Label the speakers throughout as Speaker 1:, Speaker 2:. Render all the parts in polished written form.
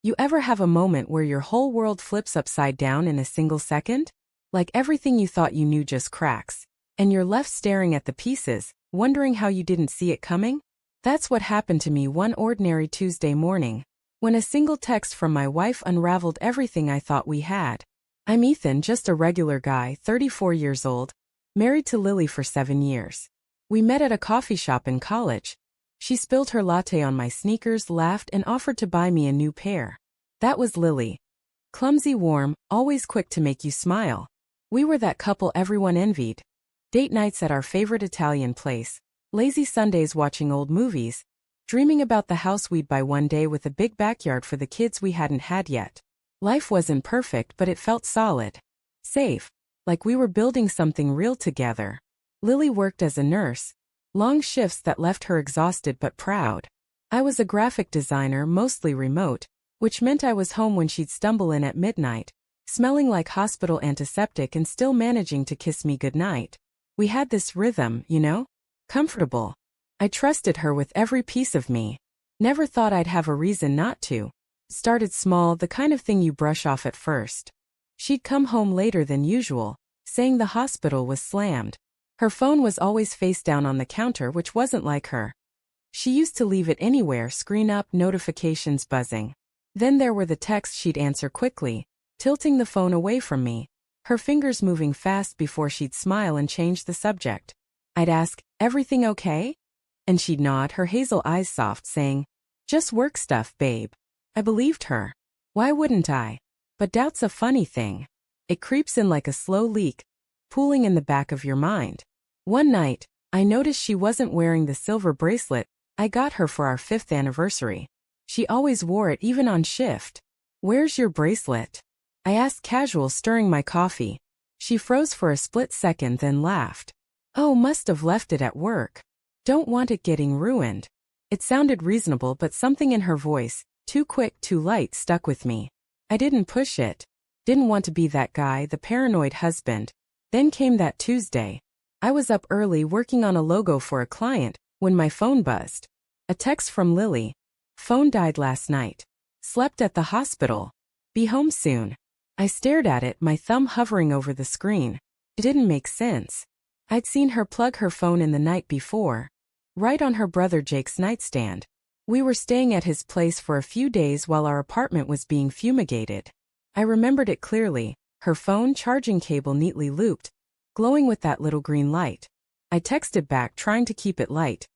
Speaker 1: You ever have a moment where your whole world flips upside down in a single second? Like everything you thought you knew just cracks, and you're left staring at the pieces, wondering how you didn't see it coming? That's what happened to me one ordinary Tuesday morning, when a single text from my wife unraveled everything I thought we had. I'm Ethan, just a regular guy, 34 years old, married to Lily for 7 years. We met at a coffee shop in college. She spilled her latte on my sneakers, laughed, and offered to buy me a new pair. That was Lily. Clumsy, warm, always quick to make you smile. We were that couple everyone envied. Date nights at our favorite Italian place, lazy Sundays watching old movies, dreaming about the house we'd buy one day with a big backyard for the kids we hadn't had yet. Life wasn't perfect, but it felt solid. Safe. Like we were building something real together. Lily worked as a nurse. Long shifts that left her exhausted but proud. I was a graphic designer, mostly remote, which meant I was home when she'd stumble in at midnight, smelling like hospital antiseptic and still managing to kiss me goodnight. We had this rhythm, you know? Comfortable. I trusted her with every piece of me. Never thought I'd have a reason not to. Started small, the kind of thing you brush off at first. She'd come home later than usual, saying the hospital was slammed. Her phone was always face down on the counter, which wasn't like her. She used to leave it anywhere, screen up, notifications buzzing. Then there were the texts she'd answer quickly, tilting the phone away from me, her fingers moving fast before she'd smile and change the subject. I'd ask, "Everything okay?" And she'd nod, her hazel eyes soft, saying, "Just work stuff, babe." I believed her. Why wouldn't I? But doubt's a funny thing. It creeps in like a slow leak, pooling in the back of your mind. One night, I noticed she wasn't wearing the silver bracelet I got her for our 5th anniversary. She always wore it even on shift. "Where's your bracelet?" I asked, casual, stirring my coffee. She froze for a split second, then laughed. "Oh, must have left it at work. Don't want it getting ruined." It sounded reasonable, but something in her voice, too quick, too light, stuck with me. I didn't push it. Didn't want to be that guy, the paranoid husband. Then came that Tuesday. I was up early working on a logo for a client when my phone buzzed. A text from Lily. "Phone died last night. Slept at the hospital. Be home soon." I stared at it, my thumb hovering over the screen. It didn't make sense. I'd seen her plug her phone in the night before, right on her brother Jake's nightstand. We were staying at his place for a few days while our apartment was being fumigated. I remembered it clearly, her phone charging cable neatly looped, glowing with that little green light. I texted back, trying to keep it light.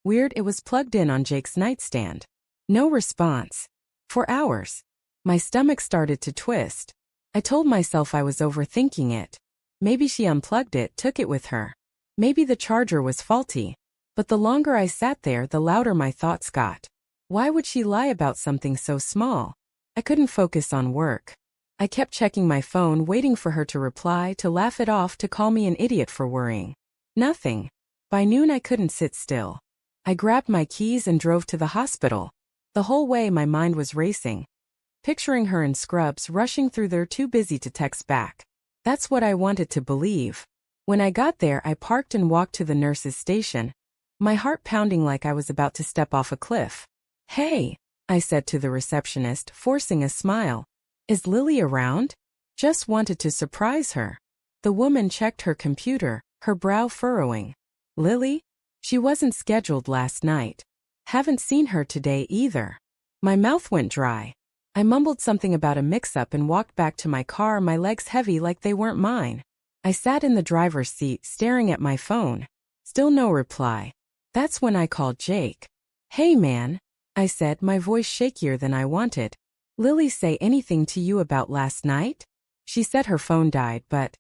Speaker 1: Weird, it was plugged in on Jake's nightstand. No response. For hours. My stomach started to twist. I told myself I was overthinking it. Maybe she unplugged it, took it with her. Maybe the charger was faulty. But the longer I sat there, the louder my thoughts got. Why would she lie about something so small? I couldn't focus on work. I kept checking my phone, waiting for her to reply, to laugh it off, to call me an idiot for worrying. Nothing. By noon I couldn't sit still. I grabbed my keys and drove to the hospital. The whole way my mind was racing. Picturing her in scrubs, rushing through there, too busy to text back. That's what I wanted to believe. When I got there, I parked and walked to the nurse's station, my heart pounding like I was about to step off a cliff. "Hey," I said to the receptionist, forcing a smile. "Is Lily around?" Just wanted to surprise her. The woman checked her computer, her brow furrowing. "Lily? She wasn't scheduled last night. Haven't seen her today either." My mouth went dry. I mumbled something about a mix-up and walked back to my car, my legs heavy like they weren't mine. I sat in the driver's seat, staring at my phone. Still no reply. That's when I called Jake. "Hey man," I said, my voice shakier than I wanted. "Lily say anything to you about last night?" She said her phone died, but...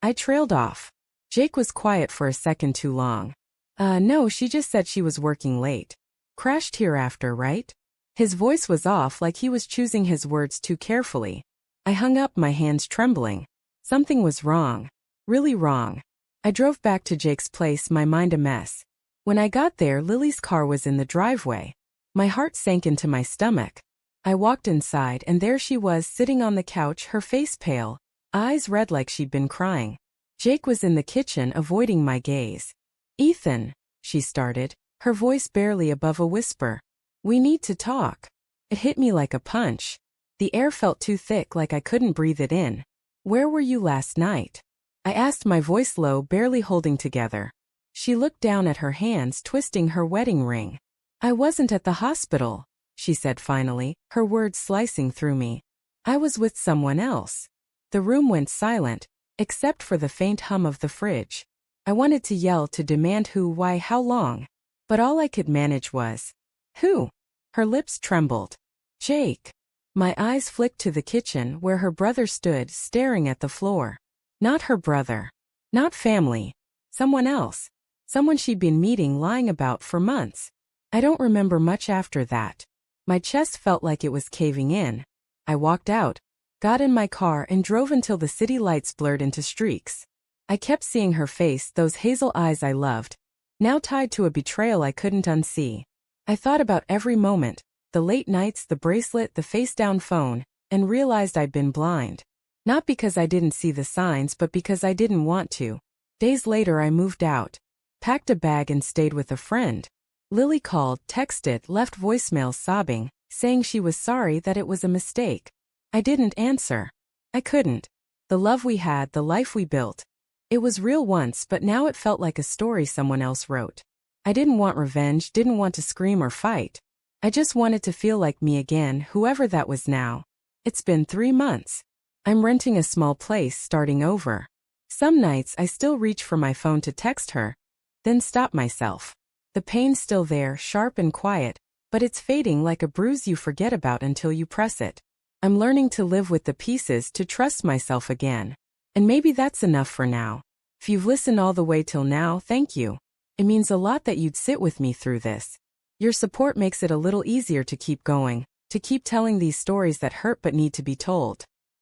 Speaker 1: I trailed off. Jake was quiet for a second too long. No, she just said she was working late. Crashed here after, right?" His voice was off, like he was choosing his words too carefully. I hung up, my hands trembling. Something was wrong. Really wrong. I drove back to Jake's place, my mind a mess. When I got there, Lily's car was in the driveway. My heart sank into my stomach. I walked inside, and there she was, sitting on the couch, her face pale, eyes red like she'd been crying. Jake was in the kitchen, avoiding my gaze. "Ethan," she started, her voice barely above a whisper. "We need to talk." It hit me like a punch. The air felt too thick, like I couldn't breathe it in. Where were you last night? I asked, my voice low, barely holding together. She looked down at her hands, twisting her wedding ring. I wasn't at the hospital, she said finally, her words slicing through me. I was with someone else. The room went silent, except for the faint hum of the fridge. I wanted to yell, to demand who, why, how long. But all I could manage was, who? Her lips trembled. Jake. My eyes flicked to the kitchen where her brother stood, staring at the floor. Not her brother. Not family. Someone else. Someone she'd been meeting, lying about for months. I don't remember much after that. My chest felt like it was caving in. I walked out, got in my car, and drove until the city lights blurred into streaks. I kept seeing her face, those hazel eyes I loved, now tied to a betrayal I couldn't unsee. I thought about every moment, the late nights, the bracelet, the face-down phone, and realized I'd been blind. Not because I didn't see the signs, but because I didn't want to. Days later I moved out, packed a bag, and stayed with a friend. Lily called, texted, left voicemails sobbing, saying she was sorry, that it was a mistake. I didn't answer. I couldn't. The love we had, the life we built. It was real once, but now it felt like a story someone else wrote. I didn't want revenge, didn't want to scream or fight. I just wanted to feel like me again, whoever that was now. It's been 3 months. I'm renting a small place, starting over. Some nights I still reach for my phone to text her, then stop myself. The pain's still there, sharp and quiet, but it's fading like a bruise you forget about until you press it. I'm learning to live with the pieces, to trust myself again. And maybe that's enough for now. If you've listened all the way till now, thank you. It means a lot that you'd sit with me through this. Your support makes it a little easier to keep going, to keep telling these stories that hurt but need to be told.